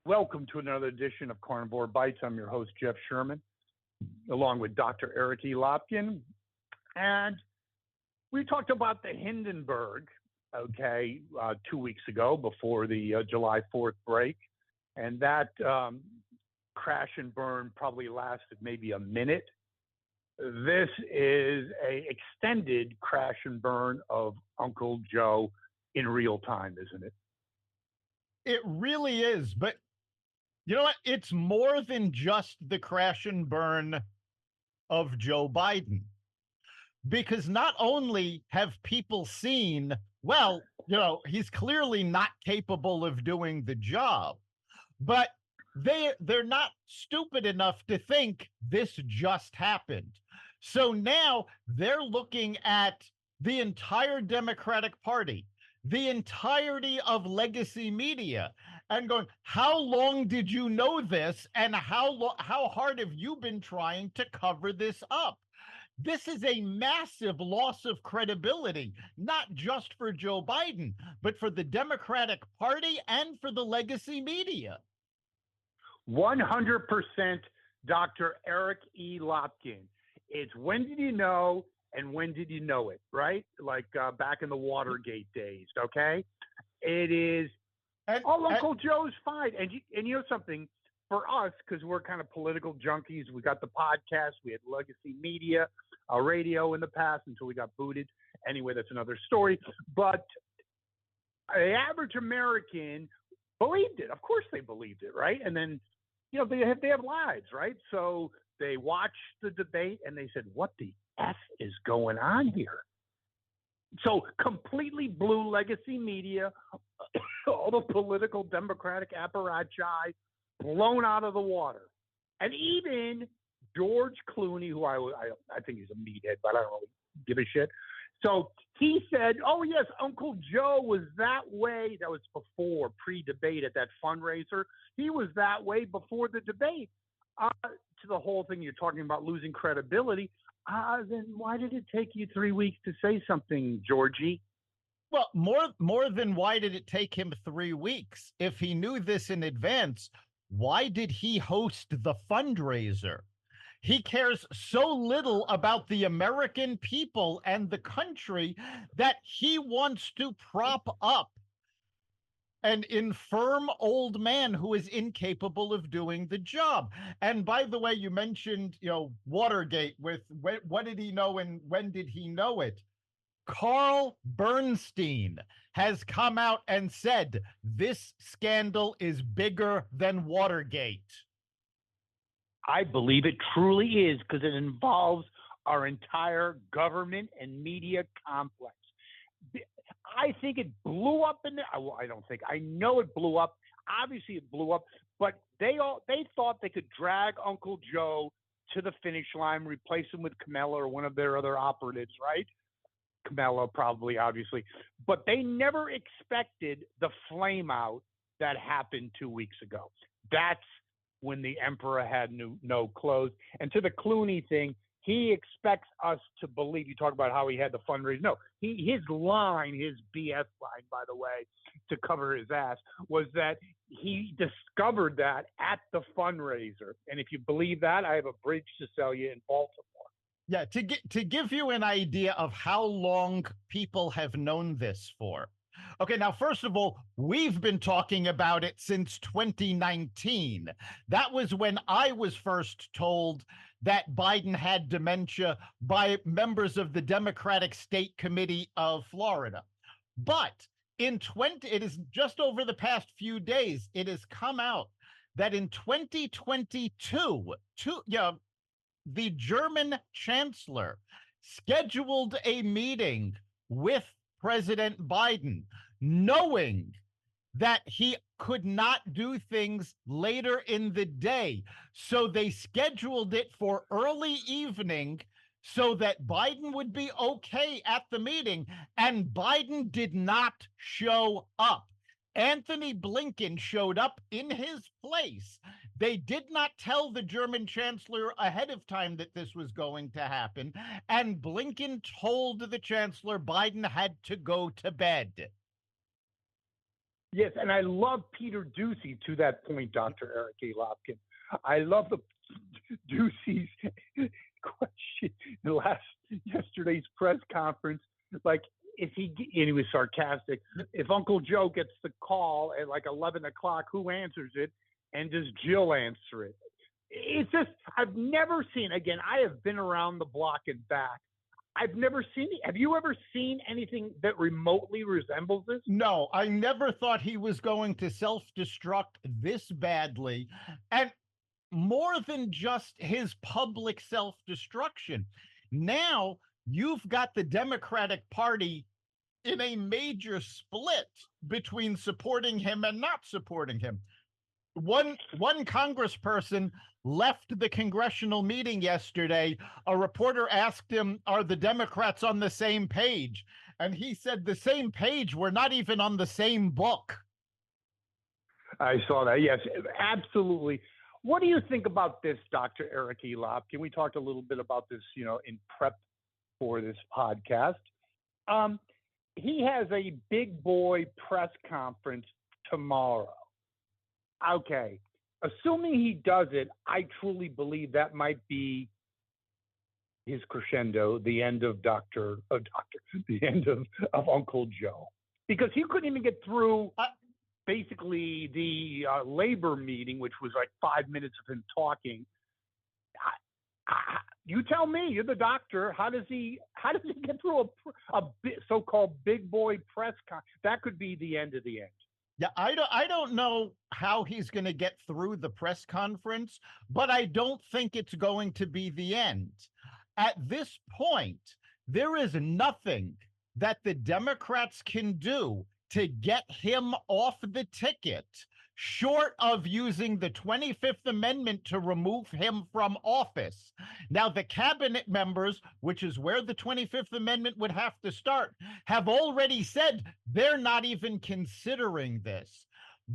Welcome to another edition of Carnivore Bites. I'm your host, Jeff Sherman, along with Dr. Eric E. Lopkin. And we talked about the Hindenburg, 2 weeks ago before the July 4th break. And that crash and burn probably lasted maybe a minute. This is a extended crash and burn of Uncle Joe in real time, isn't it? It really is. But you know what? It's more than just the crash and burn of Joe Biden. Because not only have people seen, he's clearly not capable of doing the job, but they're not stupid enough to think this just happened. So now they're looking at the entire Democratic Party, the entirety of legacy media, and going, how long did you know this? And how hard have you been trying to cover this up? This is a massive loss of credibility, not just for Joe Biden, but for the Democratic Party and for the legacy media. 100% Dr. Eric E. Lopkin. It's when did you know and when did you know it, right? Like back in the Watergate days, okay? It is, Uncle Joe's fine. And you know something, for us, because we're kind of political junkies, we got the podcast, we had legacy media, radio in the past until we got booted. Anyway, that's another story. But the average American believed it. Of course they believed it, right? And then, they have lives, right? So they watched the debate and they said, what the F is going on here? So completely blew legacy media, all the political Democratic apparatchik blown out of the water. And even George Clooney, who I think he's a meathead, but I don't really give a shit. So he said, oh, yes, Uncle Joe was that way. That was before, pre-debate at that fundraiser. He was that way before the debate. To the whole thing you're talking about losing credibility, then why did it take you 3 weeks to say something, Georgie? Well, more than why did it take him 3 weeks? If he knew this in advance, why did he host the fundraiser? He cares so little about the American people and the country that he wants to prop up an infirm old man who is incapable of doing the job. And by the way, you mentioned, Watergate with what did he know and when did he know it? Carl Bernstein has come out and said this scandal is bigger than Watergate. I believe it truly is because it involves our entire government and media complex. I think it blew up I know it blew up. Obviously it blew up, but they thought they could drag Uncle Joe to the finish line, replace him with Kamala or one of their other operatives, right? Kamala probably, obviously. But they never expected the flame out that happened 2 weeks ago. That's when the emperor had no clothes. And to the Clooney thing, he expects us to believe, you talk about how he had the fundraiser. No, his BS line, by the way, to cover his ass, was that he discovered that at the fundraiser. And if you believe that, I have a bridge to sell you in Baltimore. Yeah, to give you an idea of how long people have known this for. Okay, now, first of all, we've been talking about it since 2019. That was when I was first told that Biden had dementia by members of the Democratic State Committee of Florida. But it is just over the past few days, it has come out that in 2022, the German chancellor scheduled a meeting with President Biden, knowing that he could not do things later in the day. So they scheduled it for early evening so that Biden would be okay at the meeting, and Biden did not show up. Anthony Blinken showed up in his place. They did not tell the German chancellor ahead of time that this was going to happen, and Blinken told the chancellor Biden had to go to bed. Yes, and I love Peter Ducey to that point, Dr. Eric A. Lopkin. I love the Ducey's question in yesterday's press conference. Like, and he was sarcastic. If Uncle Joe gets the call at like 11 o'clock, who answers it? And does Jill answer it? It's just, I've never seen, again, I have been around the block and back. I've never seen it. Have you ever seen anything that remotely resembles this? No, I never thought he was going to self-destruct this badly. And more than just his public self-destruction. Now you've got the Democratic Party in a major split between supporting him and not supporting him. One congressperson left the congressional meeting yesterday. A reporter asked him, are the Democrats on the same page? And he said, the same page? We're not even on the same book. I saw that. Yes, absolutely. What do you think about this, Dr. Eric E. Lopkin? We talked a little bit about this, in prep for this podcast. He has a big boy press conference tomorrow. Okay. Assuming he does it, I truly believe that might be his crescendo, the end of the end of Uncle Joe. Because he couldn't even get through basically the labor meeting, which was like 5 minutes of him talking. You tell me, you're the doctor. How does he get through a so-called big boy press conference? That could be the end of the end. Yeah, I don't know how he's going to get through the press conference, but I don't think it's going to be the end. At this point, there is nothing that the Democrats can do to get him off the ticket, short of using the 25th Amendment to remove him from office. Now, the cabinet members, which is where the 25th Amendment would have to start, have already said they're not even considering this.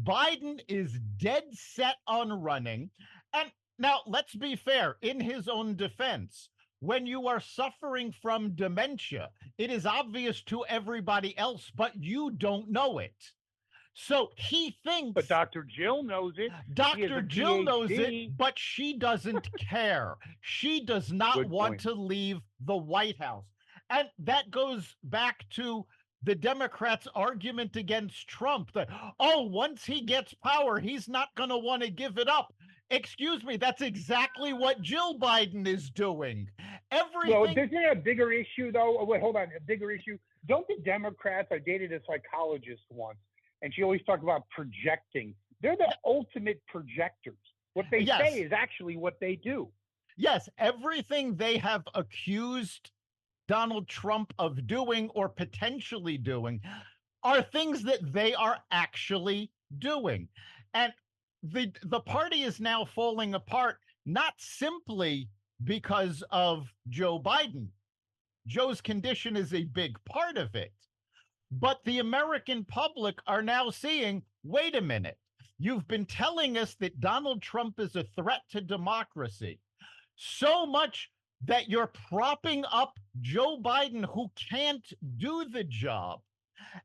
Biden is dead set on running. And now, let's be fair, in his own defense, when you are suffering from dementia, it is obvious to everybody else, but you don't know it. So he thinks. But Dr. Jill knows it. Dr. Jill knows it, but she doesn't care. She does not want to leave the White House. And that goes back to the Democrats' argument against Trump that, once he gets power, he's not going to want to give it up. Excuse me, that's exactly what Jill Biden is doing. Well, isn't there a bigger issue, though? Wait, hold on. A bigger issue. Don't the Democrats, I dated a psychologist once, and she always talked about projecting. They're the ultimate projectors. What they say is actually what they do. Yes, everything they have accused Donald Trump of doing or potentially doing are things that they are actually doing. And the party is now falling apart, not simply because of Joe Biden. Joe's condition is a big part of it. But the American public are now seeing, wait a minute, you've been telling us that Donald Trump is a threat to democracy, so much that you're propping up Joe Biden, who can't do the job.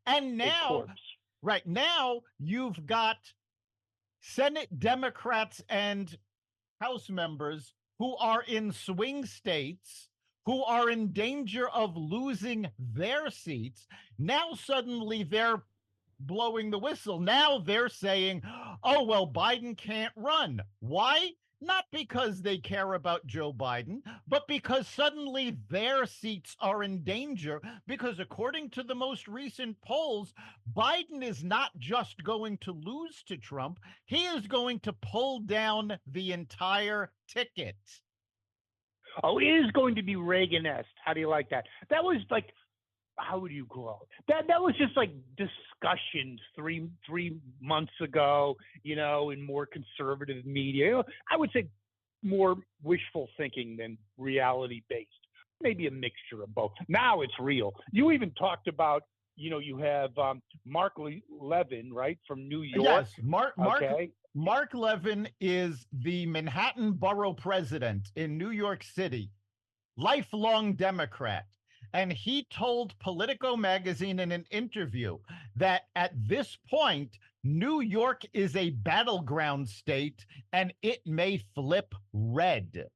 And now, right now, you've got Senate Democrats and House members who are in swing states, who are in danger of losing their seats. Now suddenly they're blowing the whistle. Now they're saying, Biden can't run. Why? Not because they care about Joe Biden, but because suddenly their seats are in danger, because according to the most recent polls, Biden is not just going to lose to Trump, he is going to pull down the entire ticket. Oh, it is going to be Reagan-esque. How do you like that? That was like, how would you call it? That was just like discussions three months ago, in more conservative media. I would say more wishful thinking than reality-based. Maybe a mixture of both. Now it's real. You even talked about, you have Mark Levin, right, from New York. Yes, Mark Levin is the Manhattan Borough president in New York City, lifelong Democrat. And he told Politico magazine in an interview that at this point, New York is a battleground state and it may flip red.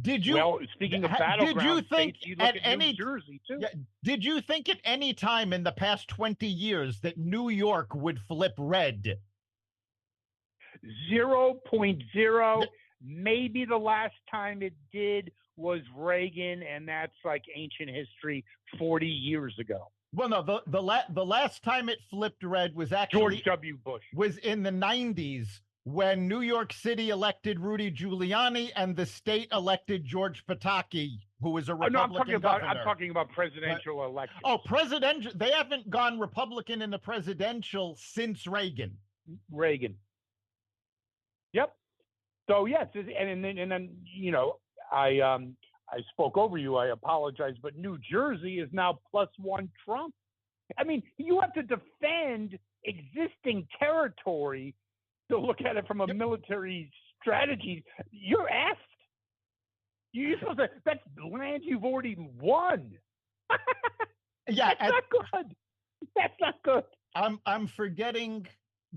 Did you Well, speaking of battleground think states, you at look at any New Jersey too. yeah, did you think at any time in the past 20 years that New York would flip red? 0.0. Maybe the last time it did was Reagan, and that's like ancient history 40 years ago. Well, no, the last time it flipped red was actually George W. Bush. Was in the 90s when New York City elected Rudy Giuliani and the state elected George Pataki, who was a Republican governor. I'm talking about presidential elections. Oh, presidential. They haven't gone Republican in the presidential since Reagan. Yep. So yes, and then you know, I spoke over you. I apologize, but New Jersey is now +1 Trump. I mean, you have to defend existing territory to look at it from a military strategy. You're asked. You're supposed to. That's land you've already won. Yeah, that's not good. That's not good. I'm forgetting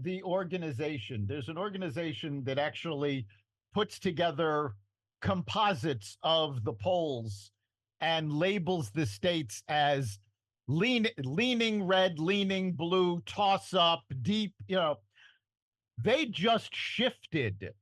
the organization. There's an organization that actually puts together composites of the polls and labels the states as leaning red, leaning blue, toss up, deep. You know, they just shifted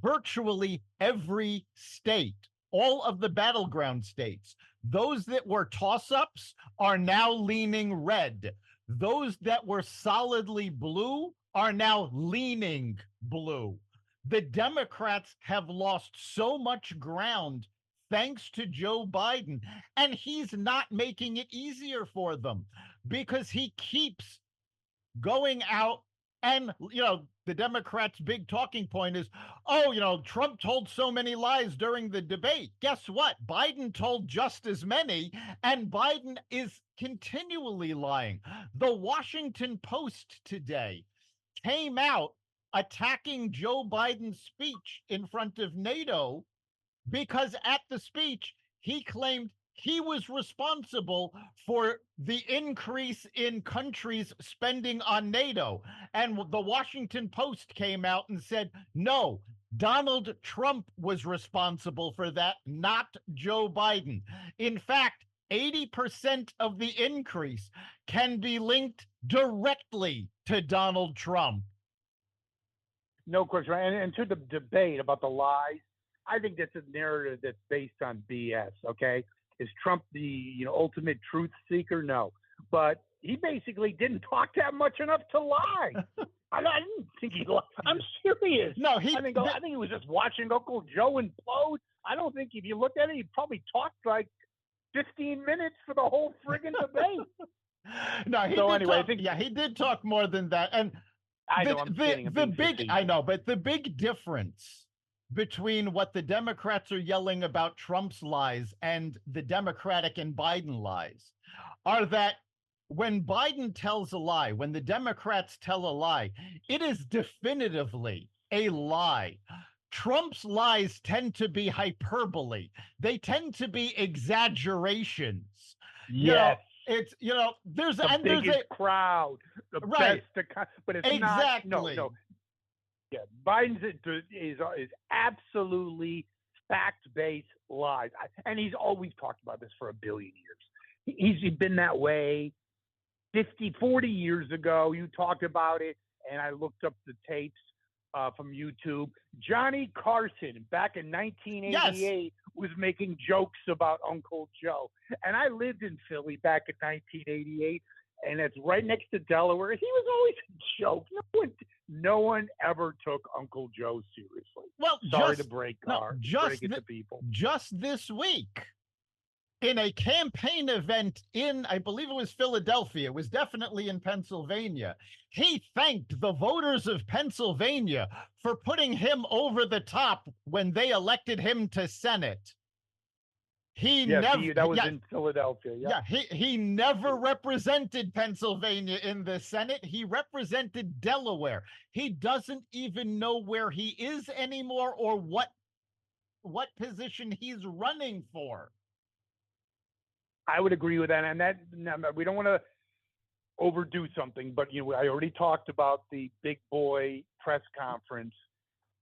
virtually every state, all of the battleground states. Those that were toss ups are now leaning red. Those that were solidly blue are now leaning blue. The Democrats have lost so much ground thanks to Joe Biden, and he's not making it easier for them because he keeps going out. And, you know, the Democrats' big talking point is, oh, you know, Trump told so many lies during the debate. Guess what? Biden told just as many, and Biden is continually lying. The Washington Post today came out attacking Joe Biden's speech in front of NATO because at the speech, he claimed he was responsible for the increase in countries spending on NATO. And the Washington Post came out and said, no, Donald Trump was responsible for that, not Joe Biden. In fact, 80% of the increase can be linked directly to Donald Trump. No question. And to the debate about the lies, I think that's a narrative that's based on BS, okay? Is Trump the ultimate truth seeker? No. But he basically didn't talk that much enough to lie. I didn't think he lied. I'm serious. No, I think he was just watching Uncle Joe implode. I don't think if you looked at it, he probably talked like 15 minutes for the whole friggin' debate. No, he did talk more than that. And I know, I'm kidding. I know, but the big difference between what the Democrats are yelling about Trump's lies and the Democratic and Biden lies are that when Biden tells a lie, when the Democrats tell a lie, it is definitively a lie. Trump's lies tend to be hyperbole. They tend to be exaggerations. Yes. It's, there's the biggest crowd, the right. best, but it's exactly. not. No. Yeah, Biden's is absolutely fact-based lies, and he's always talked about this for a billion years. He's been that way 40 years ago. You talked about it, and I looked up the tapes from YouTube. Johnny Carson, back in 1988, was making jokes about Uncle Joe, and I lived in Philly back in 1988. And it's right next to Delaware. He was always a joke. No one ever took Uncle Joe seriously. Well, sorry to break it to people. Just this week, in a campaign event in, I believe it was Philadelphia, it was definitely in Pennsylvania, he thanked the voters of Pennsylvania for putting him over the top when they elected him to Senate. That was in Philadelphia. Yeah, he never represented Pennsylvania in the Senate. He represented Delaware. He doesn't even know where he is anymore or what position he's running for. I would agree with that, and that we don't want to overdo something, but I already talked about the big boy press conference.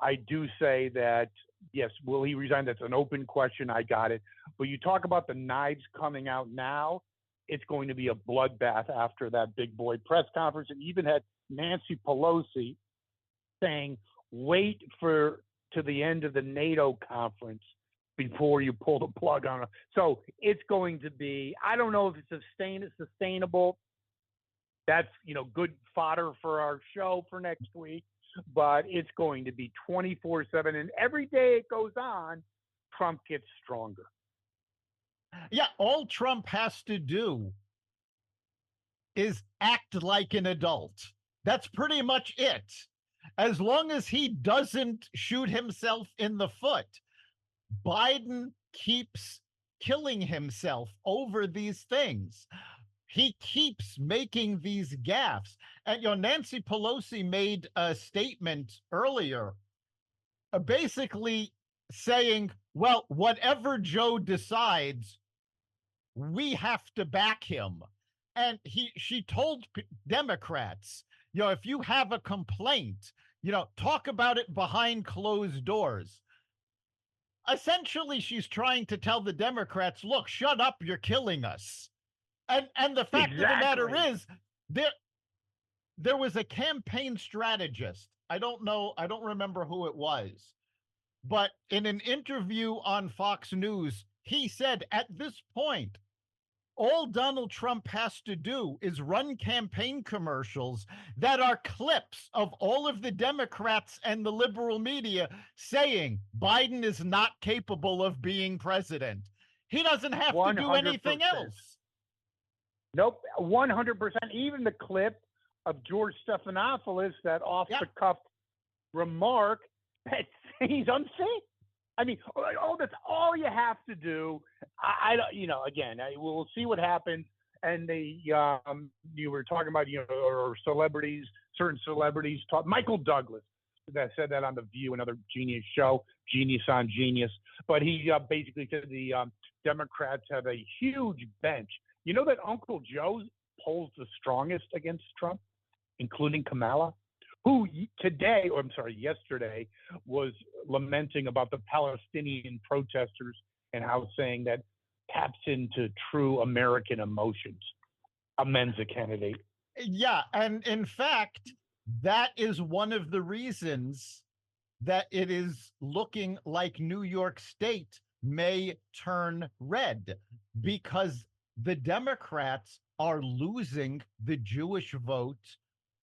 I do say that yes, will he resign? That's an open question. I got it. But you talk about the knives coming out now. It's going to be a bloodbath after that big boy press conference, and even had Nancy Pelosi saying, "Wait for to the end of the NATO conference before you pull the plug on it." So it's going to be. I don't know if it's sustainable. That's good fodder for our show for next week, but it's going to be 24/7, and every day it goes on, Trump gets stronger. Yeah, all Trump has to do is act like an adult. That's pretty much it. As long as he doesn't shoot himself in the foot, Biden keeps killing himself over these things. He keeps making these gaffes. And Nancy Pelosi made a statement earlier, basically saying, well, whatever Joe decides, we have to back him. And she told Democrats, if you have a complaint, talk about it behind closed doors. Essentially, she's trying to tell the Democrats, look, shut up, you're killing us. And the fact of the matter is, there was a campaign strategist. I don't remember who it was, but in an interview on Fox News, he said at this point, all Donald Trump has to do is run campaign commercials that are clips of all of the Democrats and the liberal media saying Biden is not capable of being president. He doesn't have 100%. To do anything else. Nope, 100%. Even the clip of George Stephanopoulos, that off-the-cuff remark that he's unsafe. I mean, that's all you have to do. We'll see what happens. And you were talking about, or celebrities, certain celebrities. Michael Douglas that said that on The View, another genius show, Genius on Genius. But he basically said the Democrats have a huge bench. You know that Uncle Joe polls the strongest against Trump, including Kamala, who yesterday was lamenting about the Palestinian protesters and how saying that taps into true American emotions. A Mensa candidate. Yeah, and in fact, that is one of the reasons that it is looking like New York State may turn red, because the Democrats are losing the Jewish vote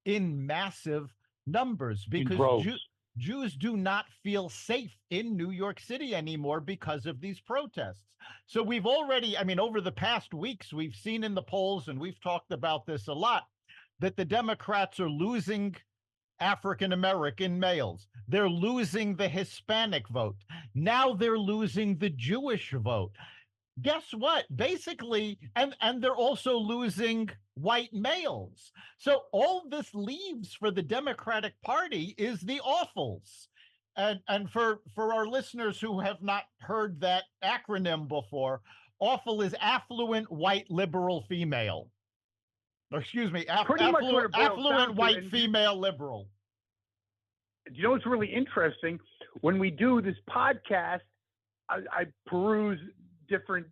in massive numbers, because Jews do not feel safe in New York City anymore because of these protests. So we've already, over the past weeks, we've seen in the polls, and we've talked about this a lot, that the Democrats are losing African-American males. They're losing the Hispanic vote. Now they're losing the Jewish vote. Guess what? Basically, and they're also losing white males. So all this leaves for the Democratic Party is the awfuls. And for our listeners who have not heard that acronym before, awful is affluent white liberal female. Or excuse me, affluent white female liberal. You know what's really interesting? When we do this podcast, I peruse different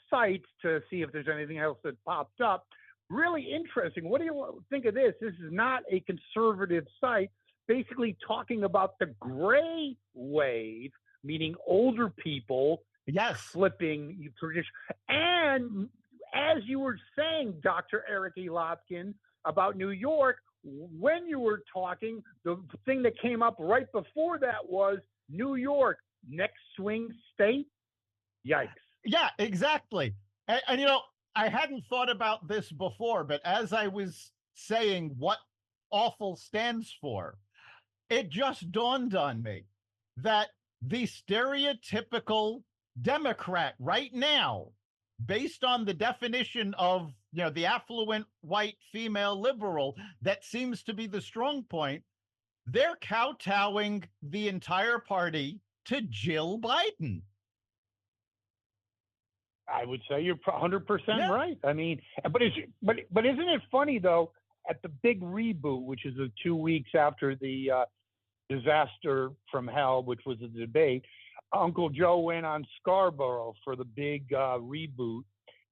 sites to see if there's anything else that popped up. Really interesting. What do you think of this? This is not a conservative site, basically talking about the gray wave, meaning older people flipping tradition. And as you were saying, Dr. Eric E. Lopkin, about New York, when you were talking, the thing that came up right before that was New York, next swing state. Yikes. Yeah, exactly. And I hadn't thought about this before, but as I was saying what awful stands for, it just dawned on me that the stereotypical Democrat right now, based on the definition of the affluent white female liberal, that seems to be the strong point, they're kowtowing the entire party to Jill Biden. I would say you're 100% Yeah. right. I mean, but isn't it funny though? At the big reboot, which is 2 weeks after the disaster from hell, which was a debate, Uncle Joe went on Scarborough for the big reboot,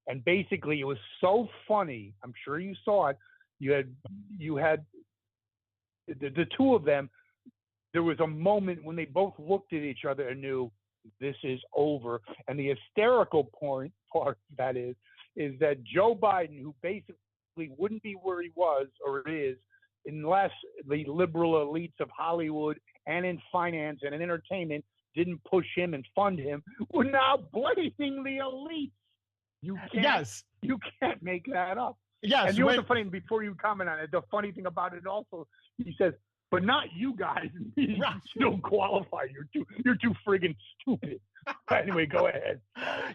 and basically it was so funny. I'm sure you saw it. You had the two of them. There was a moment when they both looked at each other and knew this is over. And the hysterical part of that is that Joe Biden, who basically wouldn't be where he was or is unless the liberal elites of Hollywood and in finance and in entertainment didn't push him and fund him, we're now blaming the elites. You can't, Yes. you can't make that up. Yes. And you know what's the funny, before you comment on it, the funny thing about it also, he says, but not you guys. You don't qualify. You're too friggin' stupid. Anyway, go ahead.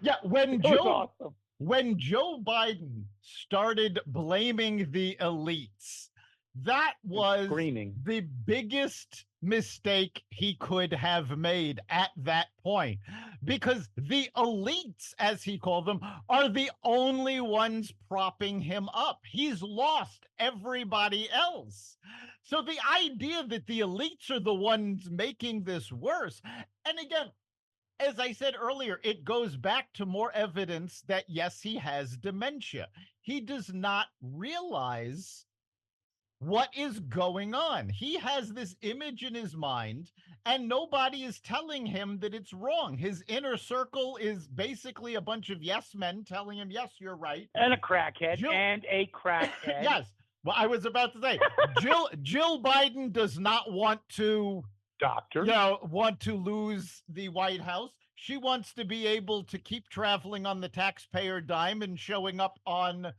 Yeah, when awesome. When Joe Biden started blaming the elites, that was screaming. The biggest mistake he could have made at that point, because the elites, as he called them, are the only ones propping him up. He's lost everybody else. So the idea that the elites are the ones making this worse, and again, as I said earlier, it goes back to more evidence that, yes, he has dementia. He does not realize what is going on. He has this image in his mind, and nobody is telling him that it's wrong. His inner circle is basically a bunch of yes men telling him, yes, you're right. And a crackhead. Yes. Well, I was about to say, Jill Biden does not want to want to lose the White House. She wants to be able to keep traveling on the taxpayer dime and showing up on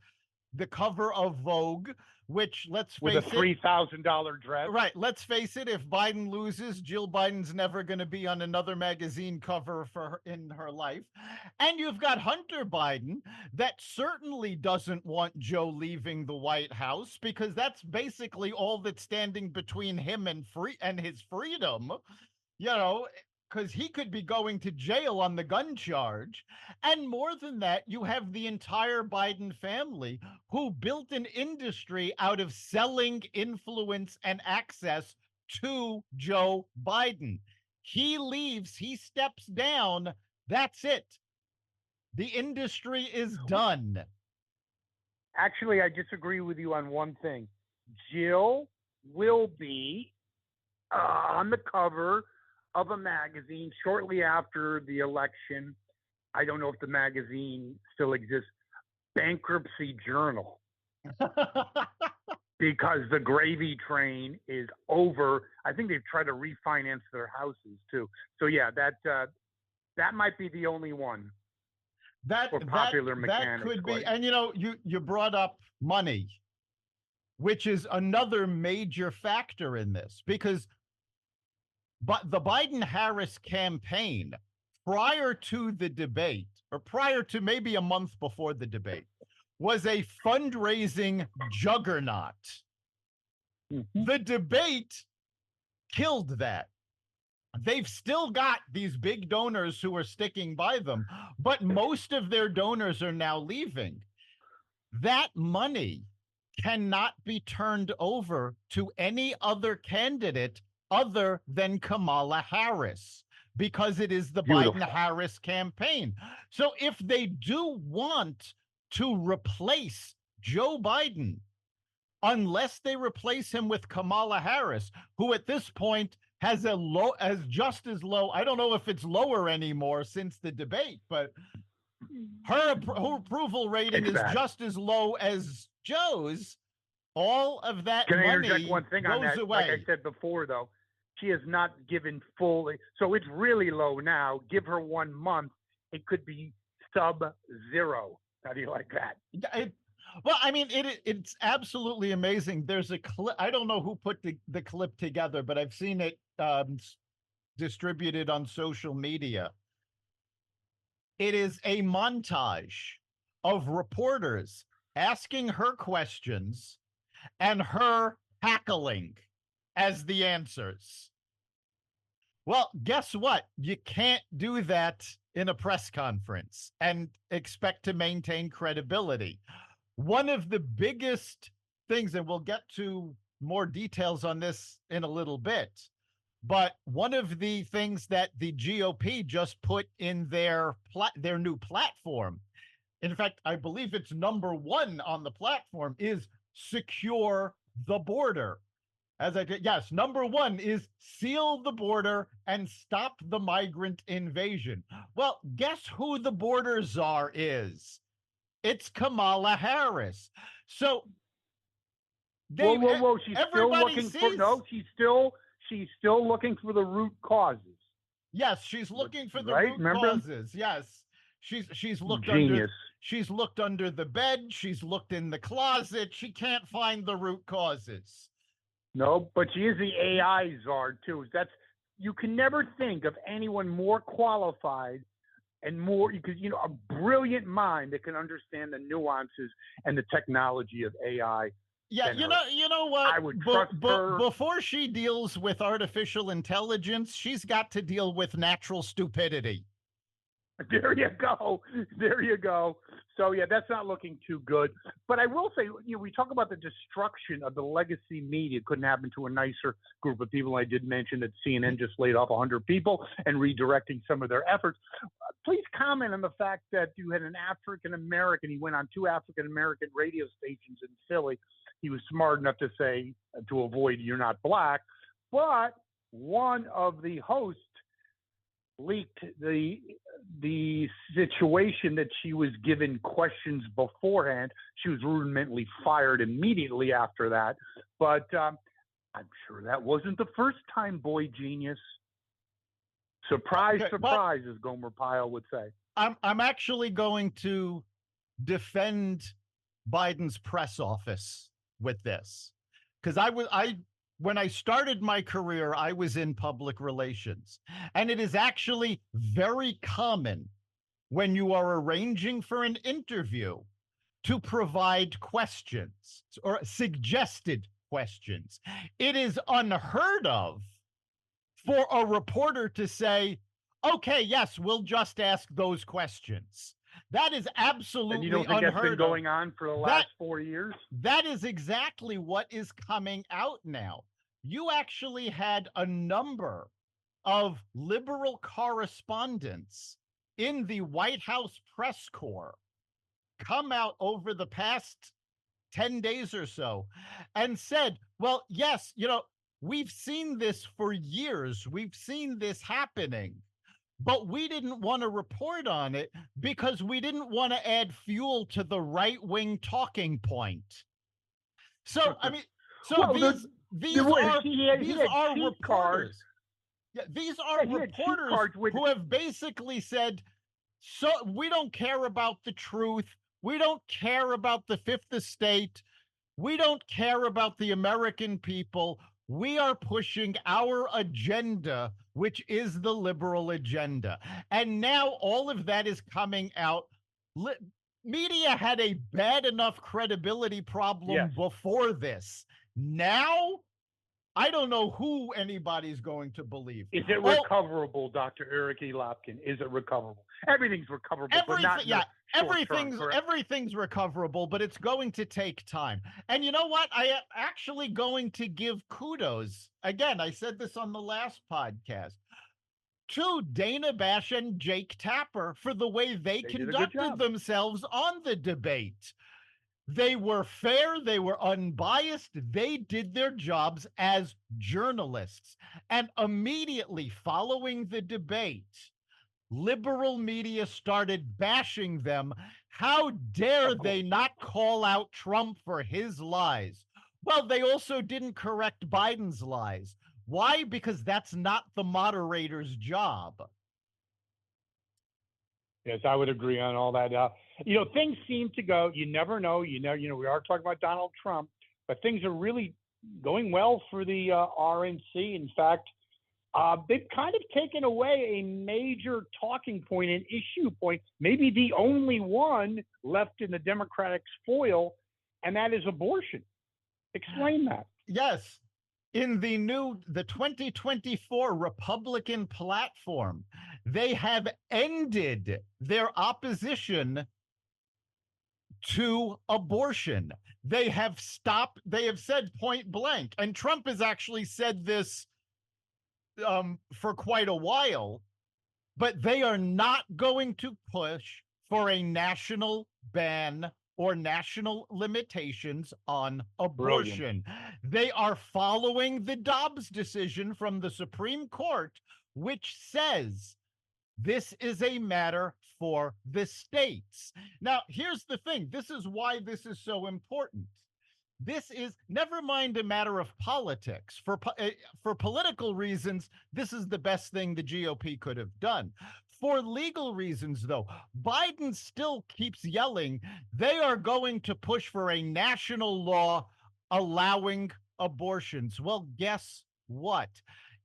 the cover of Vogue, which, let's face it, with a $3,000 dress. Right. Let's face it. If Biden loses, Jill Biden's never going to be on another magazine cover in her life. And you've got Hunter Biden that certainly doesn't want Joe leaving the White House, because that's basically all that's standing between him and his freedom, because he could be going to jail on the gun charge. And more than that, you have the entire Biden family who built an industry out of selling influence and access to Joe Biden. He leaves, he steps down, that's it. The industry is done. Actually, I disagree with you on one thing. Jill will be on the cover of a magazine shortly after the election. I don't know if the magazine still exists. Bankruptcy Journal. Because the gravy train is over. I think they've tried to refinance their houses too. So yeah, that might be the only one. That could be. And you brought up money, which is another major factor in this, because but the Biden-Harris campaign, prior to the debate, or prior to maybe a month before the debate, was a fundraising juggernaut. Mm-hmm. The debate killed that. They've still got these big donors who are sticking by them, but most of their donors are now leaving. That money cannot be turned over to any other candidate other than Kamala Harris, because it is the Biden-Harris campaign. So if they do want to replace Joe Biden, unless they replace him with Kamala Harris, who at this point has just as low, I don't know if it's lower anymore since the debate, but her approval rating is just as low as Joe's. All of that money goes away. Can I interject one thing on that? Like I said before, though, she has not given full, so it's really low now. Give her 1 month, it could be sub-zero. How do you like that? Well, I mean, it's absolutely amazing. There's a clip. I don't know who put the clip together, but I've seen it distributed on social media. It is a montage of reporters asking her questions and her cackling as the answers. Well, guess what? You can't do that in a press conference and expect to maintain credibility. One of the biggest things, and we'll get to more details on this in a little bit, but one of the things that the GOP just put in their new platform, in fact, I believe it's number one on the platform, is secure the border. Yes, number one is seal the border and stop the migrant invasion. Well, guess who the border czar is? It's Kamala Harris. So Whoa, Dave, whoa, whoa! She's still everybody looking for sees. no. She's still looking for the root causes. Yes, she's looking for the Right? root Remember? causes. Yes, she's looked Genius. she's looked under the bed. She's looked in the closet. She can't find the root causes. No, but she is the AI czar too. You can never think of anyone more qualified and more because a brilliant mind that can understand the nuances and the technology of AI. Yeah, you know what? I would trust her. Before she deals with artificial intelligence, she's got to deal with natural stupidity. There you go. There you go. So yeah, that's not looking too good. But I will say, we talk about the destruction of the legacy media. Couldn't happen to a nicer group of people. I did mention that CNN just laid off 100 people and redirecting some of their efforts. Please comment on the fact that you had an African American. He went on 2 African American radio stations in Philly. He was smart enough to say to avoid "you're not black," but one of the hosts leaked the situation that she was given questions beforehand. She was rudimentally fired immediately after that. But I'm sure that wasn't the first time, boy genius. Surprise, surprise, as Gomer Pyle would say. I'm actually going to defend Biden's press office with this because when I started my career, I was in public relations. And it is actually very common when you are arranging for an interview to provide questions or suggested questions. It is unheard of for a reporter to say, okay, yes, we'll just ask those questions. That is absolutely and you don't think unheard that's been going on for the last 4 years? That is exactly what is coming out now. You actually had a number of liberal correspondents in the White House press corps come out over the past 10 days or so and said, well, yes, we've seen this for years. We've seen this happening, but we didn't want to report on it because we didn't want to add fuel to the right-wing talking point. So, I mean, these are reporters. Yeah, these are reporters who have basically said, so we don't care about the truth. We don't care about the Fifth Estate. We don't care about the American people. We are pushing our agenda, which is the liberal agenda. And now all of that is coming out. Media had a bad enough credibility problem before this. Now, I don't know who anybody's going to believe. Is it recoverable, Dr. Eric E. Lopkin? Is it recoverable? Everything's recoverable, but not everything's recoverable, but it's going to take time. And you know what? I am actually going to give kudos. Again, I said this on the last podcast, to Dana Bash and Jake Tapper for the way they conducted themselves on the debate. They were fair. They were unbiased. They did their jobs as journalists. And immediately following the debate, liberal media started bashing them. How dare they not call out Trump for his lies? Well, they also didn't correct Biden's lies. Why? Because that's not the moderator's job. Yes, I would agree on all that. Things seem to go. You never know. We are talking about Donald Trump, but things are really going well for the RNC. In fact, they've kind of taken away a major talking point, an issue point, maybe the only one left in the Democratic spoil, and that is abortion. Explain that. Yes. In the 2024 Republican platform, They have ended their opposition to abortion. They have said point blank, and Trump has actually said this for quite a while, but they are not going to push for a national ban or national limitations on abortion. Brilliant. They are following the Dobbs decision from the Supreme Court, which says this is a matter for the states. Now, here's the thing. This is why this is so important. This is, never mind a matter of politics. For political reasons, this is the best thing the GOP could have done. For legal reasons, though, Biden still keeps yelling they are going to push for a national law allowing abortions. Well, guess what?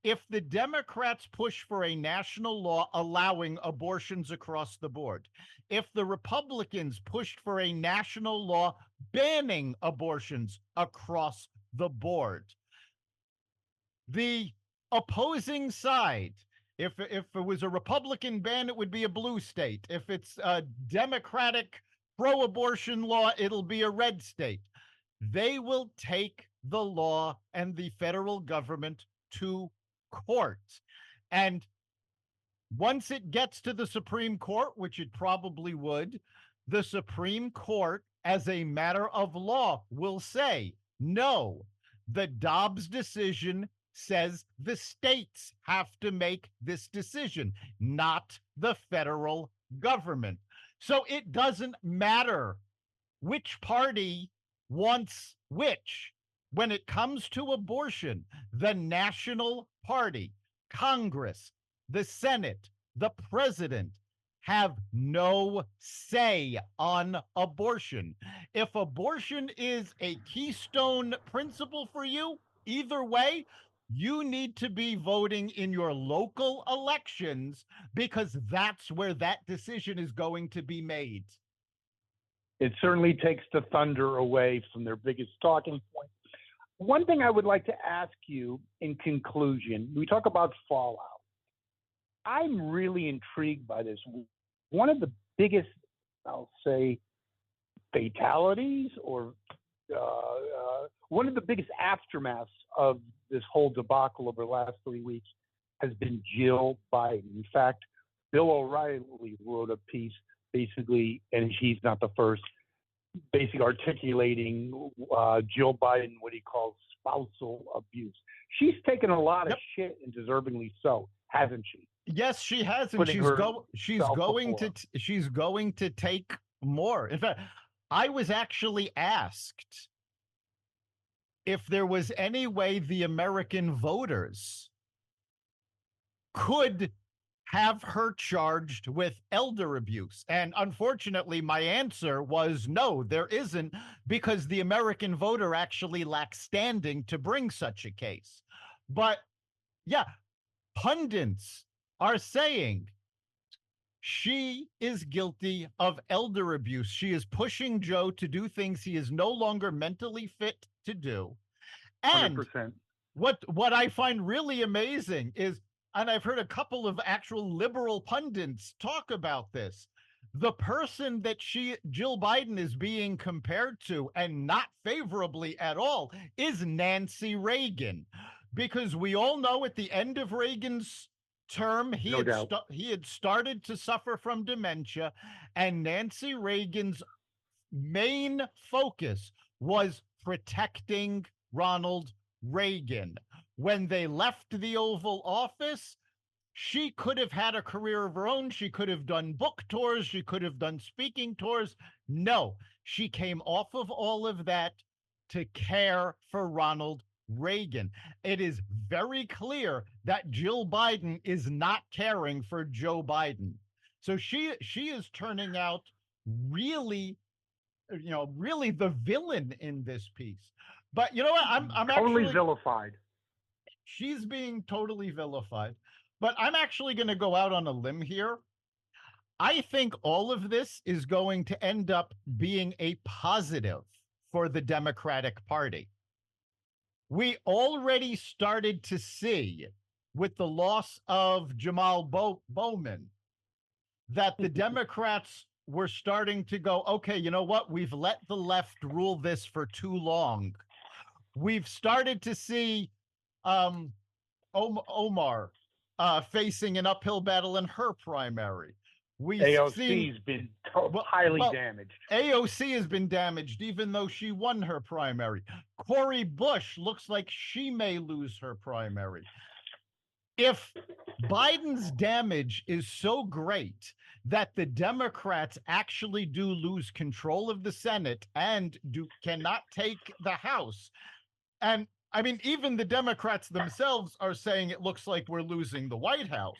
If the Democrats push for a national law allowing abortions across the board, if the Republicans pushed for a national law banning abortions across the board, the opposing side, if it was a Republican ban, it would be a blue state. If it's a Democratic pro-abortion law, it'll be a red state. They will take the law and the federal government to court. And once it gets to the Supreme Court, which it probably would, the Supreme Court, as a matter of law, will say, no, the Dobbs decision says the states have to make this decision, not the federal government. So it doesn't matter which party wants which. When it comes to abortion, the national party, Congress, the Senate, the president have no say on abortion. If abortion is a keystone principle for you, either way, you need to be voting in your local elections because that's where that decision is going to be made. It certainly takes the thunder away from their biggest talking point. One thing I would like to ask you in conclusion, we talk about fallout. I'm really intrigued by this. One of the biggest, I'll say, fatalities or one of the biggest aftermaths of this whole debacle over the last 3 weeks has been Jill Biden. In fact, Bill O'Reilly wrote a piece basically, and he's not the first, basically articulating Jill Biden, what he calls spousal abuse. She's taken a lot of shit, and deservingly so, hasn't she? Yes, she has, and she's going to take more. In fact, I was actually asked if there was any way the American voters could have her charged with elder abuse. And unfortunately, my answer was no, there isn't, because the American voter actually lacks standing to bring such a case. But yeah, pundits are saying she is guilty of elder abuse. She is pushing Joe to do things he is no longer mentally fit to do. And 100%. What I find really amazing is, and I've heard a couple of actual liberal pundits talk about this, the person that Jill Biden is being compared to, and not favorably at all, is Nancy Reagan. Because we all know at the end of Reagan's term, he had started to suffer from dementia, and Nancy Reagan's main focus was protecting Ronald Reagan. When they left the Oval Office, she could have had a career of her own. She could have done book tours. She could have done speaking tours. No, she came off of all of that to care for Ronald Reagan. It is very clear that Jill Biden is not caring for Joe Biden. So she is turning out really the villain in this piece. But you know what? I'm totally actually vilified. She's being totally vilified. But I'm actually going to go out on a limb here. I think all of this is going to end up being a positive for the Democratic Party. We already started to see with the loss of Jamal Bowman, that the Democrats were starting to go, okay, you know what? We've let the left rule this for too long. We've started to see Omar facing an uphill battle in her primary. AOC's been highly damaged. AOC has been damaged, even though she won her primary. Cori Bush looks like she may lose her primary. If Biden's damage is so great that the Democrats actually do lose control of the Senate and cannot take the House, and I mean, even the Democrats themselves are saying it looks like we're losing the White House.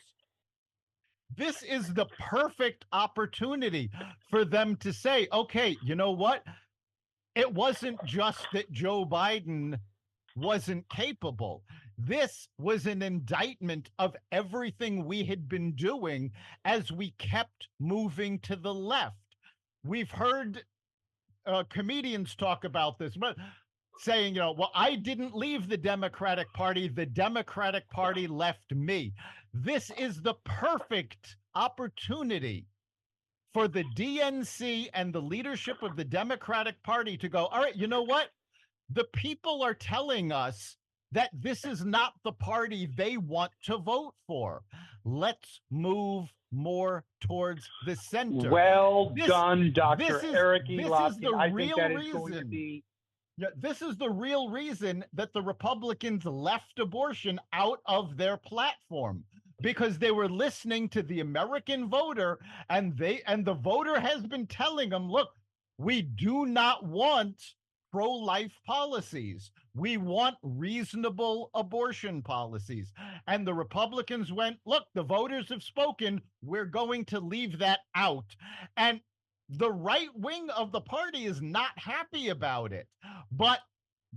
This is the perfect opportunity for them to say, okay, you know what? It wasn't just that Joe Biden wasn't capable. This was an indictment of everything we had been doing as we kept moving to the left. We've heard comedians talk about this, but saying, you know, well, I didn't leave the Democratic Party. The Democratic Party left me. This is the perfect opportunity for the DNC and the leadership of the Democratic Party to go, all right, you know what? The people are telling us that this is not the party they want to vote for. Let's move more towards the center. Well done, Dr. Eric E. Lopkin. I think that is reason. Going to be... Yeah, this is the real reason that the Republicans left abortion out of their platform, because they were listening to the American voter, and the voter has been telling them, look, we do not want pro-life policies. We want reasonable abortion policies. And the Republicans went, look, the voters have spoken. We're going to leave that out. And the right wing of the party is not happy about it. But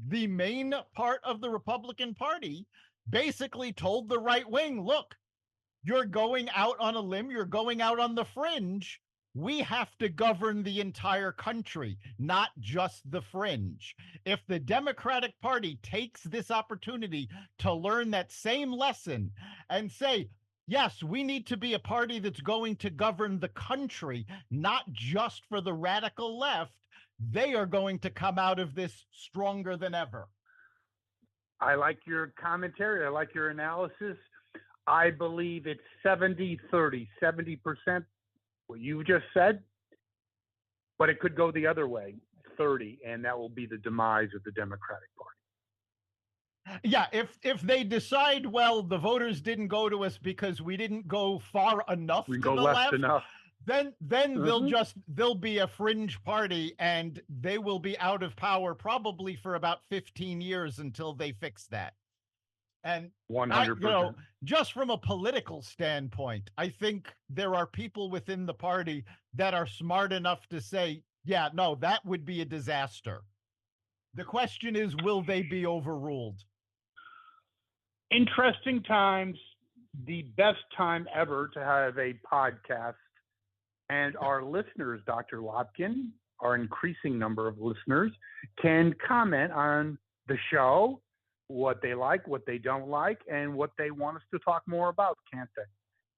the main part of the Republican Party basically told the right wing, look, you're going out on a limb, you're going out on the fringe. We have to govern the entire country, not just the fringe. If the Democratic Party takes this opportunity to learn that same lesson and say, yes, we need to be a party that's going to govern the country, not just for the radical left, they are going to come out of this stronger than ever. I like your commentary. I like your analysis. I believe it's 70-30, 70% what you just said, but it could go the other way, 30, and that will be the demise of the Democratic Party. Yeah, if they decide, well, the voters didn't go to us because we didn't go far enough to the left enough, then they'll be a fringe party, and they will be out of power probably for about 15 years until they fix that. And 100%. Just from a political standpoint, I think there are people within the party that are smart enough to say, yeah, no, that would be a disaster. The question is, will they be overruled? Interesting times, the best time ever to have a podcast. And our listeners, Dr. Lopkin, our increasing number of listeners, can comment on the show, what they like, what they don't like, and what they want us to talk more about, can't they?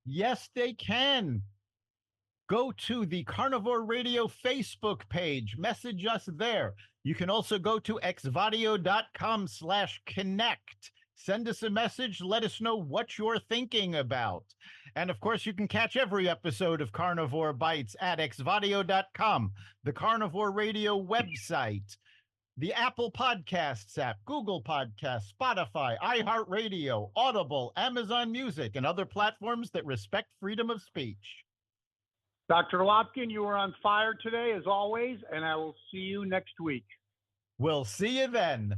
Yes, they can. Go to the Carnivore Radio Facebook page. Message us there. You can also go to xvadio.com/connect. Send us a message. Let us know what you're thinking about. And of course, you can catch every episode of Carnivore Bites at xvadio.com, the Carnivore Radio website, the Apple Podcasts app, Google Podcasts, Spotify, iHeartRadio, Audible, Amazon Music, and other platforms that respect freedom of speech. Dr. Lopkin, you were on fire today, as always, and I will see you next week. We'll see you then.